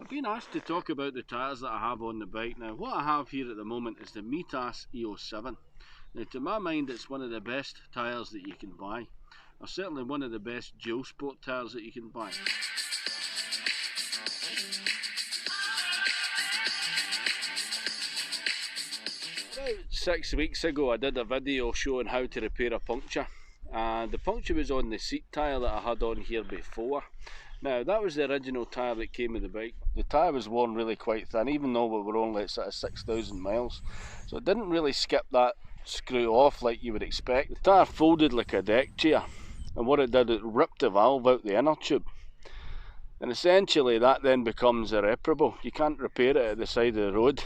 I've been asked to talk about the tyres that I have on the bike. Now, what I have here at the moment is the Mitas E07. Now, to my mind, it's one of the best tyres that you can buy. Or certainly one of the best dual sport tyres that you can buy. About 6 weeks ago, I did a video showing how to repair a puncture. And the puncture was on the seat tyre that I had on here before. Now, that was the original tyre that came with the bike. The tyre was worn really quite thin, even though we were only at sort of 6,000 miles. So it didn't really skip that screw off like you would expect. The tyre folded like a deck chair, and what it did, it ripped the valve out the inner tube. And essentially that then becomes irreparable. You can't repair it at the side of the road.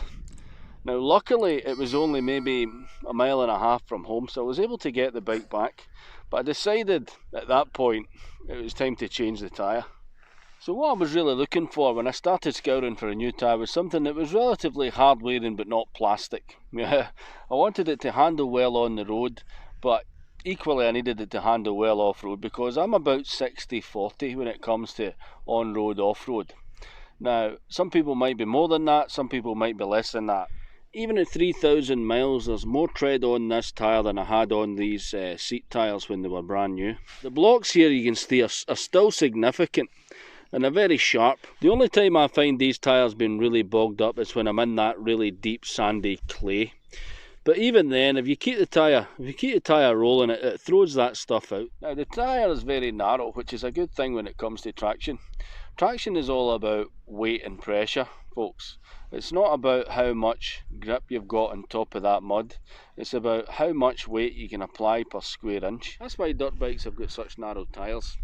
Now, luckily it was only maybe a mile and a half from home, so I was able to get the bike back. But I decided at that point it was time to change the tyre. So what I was really looking for when I started scouring for a new tyre was something that was relatively hard wearing but not plastic. I wanted it to handle well on the road, but equally I needed it to handle well off-road, because I'm about 60-40 when it comes to on-road, off-road. Now, some people might be more than that, some people might be less than that. Even at 3,000 miles, there's more tread on this tyre than I had on these seat tyres when they were brand new. The blocks here you can see are still significant and are very sharp. The only time I find these tyres being really bogged up is when I'm in that really deep sandy clay. But even then, if you keep the tyre rolling, it throws that stuff out. Now, the tyre is very narrow, which is a good thing when it comes to traction. Traction is all about weight and pressure, folks. It's not about how much grip you've got on top of that mud. It's about how much weight you can apply per square inch. That's why dirt bikes have got such narrow tyres.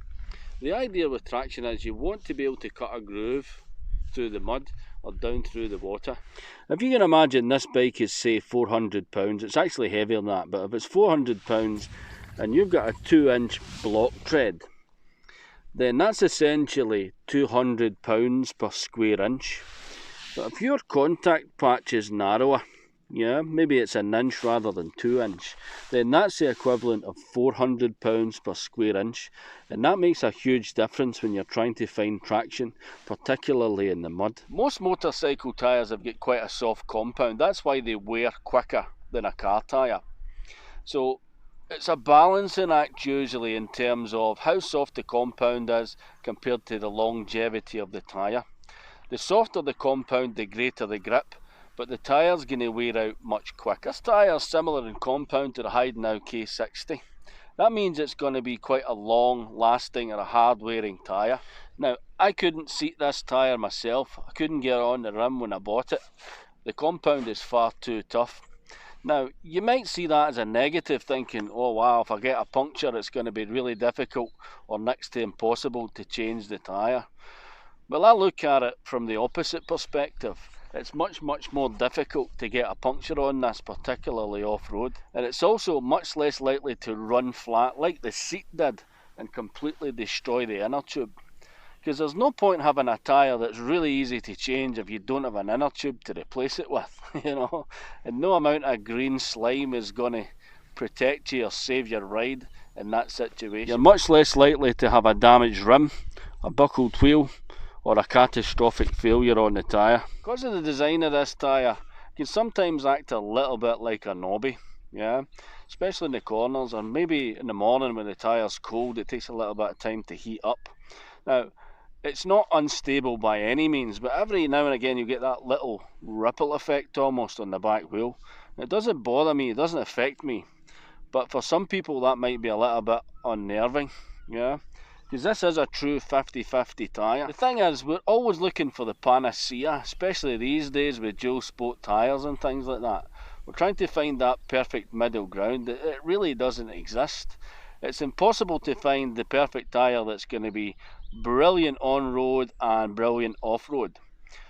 The idea with traction is you want to be able to cut a groove through the mud or down through the water. If you can imagine this bike is, say, 400 pounds, it's actually heavier than that, but if it's 400 pounds and you've got a 2-inch block tread, then that's essentially 200 pounds per square inch. But if your contact patch is narrower, maybe it's 1 inch rather than 2 inch, then that's the equivalent of 400 pounds per square inch, and that makes a huge difference when you're trying to find traction, particularly in the mud. Most motorcycle tyres have got quite a soft compound. That's why they wear quicker than a car tyre. So it's a balancing act usually in terms of how soft the compound is compared to the longevity of the tyre. The softer the compound, the greater the grip, but the tyre's going to wear out much quicker. This tyre's similar in compound to the Heidenau K60. That means it's going to be quite a long lasting or a hard wearing tyre. Now, I couldn't seat this tyre myself. I couldn't get on the rim when I bought it. The compound is far too tough. Now, you might see that as a negative, thinking, oh wow, if I get a puncture it's going to be really difficult or next to impossible to change the tyre. Well, I look at it from the opposite perspective. It's much more difficult to get a puncture on this, particularly off-road. And it's also much less likely to run flat like the seat did and completely destroy the inner tube. Because there's no point having a tyre that's really easy to change if you don't have an inner tube to replace it with, And no amount of green slime is going to protect you or save your ride in that situation. You're much less likely to have a damaged rim, a buckled wheel, or a catastrophic failure on the tyre. Because of the design of this tyre, it can sometimes act a little bit like a knobby, especially in the corners, or maybe in the morning when the tyre's cold, it takes a little bit of time to heat up. Now, it's not unstable by any means, but every now and again you get that little ripple effect almost on the back wheel. It doesn't bother me, it doesn't affect me, but for some people that might be a little bit unnerving, because this is a true 50-50 tyre. The thing is, we're always looking for the panacea, especially these days with dual sport tyres and things like that. We're trying to find that perfect middle ground. It really doesn't exist. It's impossible to find the perfect tyre that's going to be brilliant on-road and brilliant off-road.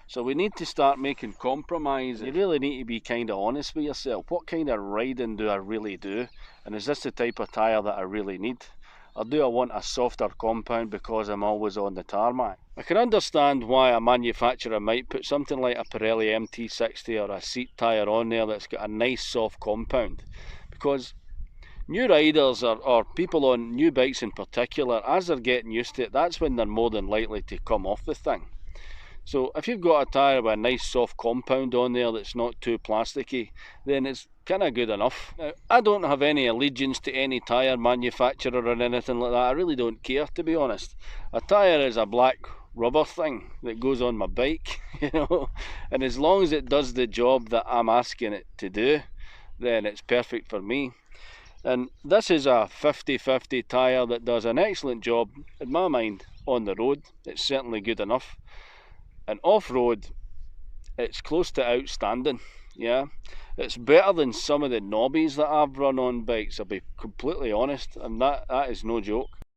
So we need to start making compromises. You really need to be kind of honest with yourself. What kind of riding do I really do? And is this the type of tyre that I really need? Or do I want a softer compound because I'm always on the tarmac? I can understand why a manufacturer might put something like a Pirelli MT60 or a seat tyre on there that's got a nice soft compound, because new riders or people on new bikes in particular, as they're getting used to it, that's when they're more than likely to come off the thing. So if you've got a tyre with a nice soft compound on there that's not too plasticky, then it's kind of good enough. Now, I don't have any allegiance to any tyre manufacturer or anything like that. I really don't care, to be honest. A tyre is a black rubber thing that goes on my bike, you know, and as long as it does the job that I'm asking it to do, then it's perfect for me. And this is a 50/50 tyre that does an excellent job, in my mind, on the road. It's certainly good enough. And off-road, it's close to outstanding. Yeah, it's better than some of the knobbies that I've run on bikes, I'll be completely honest, and that is no joke.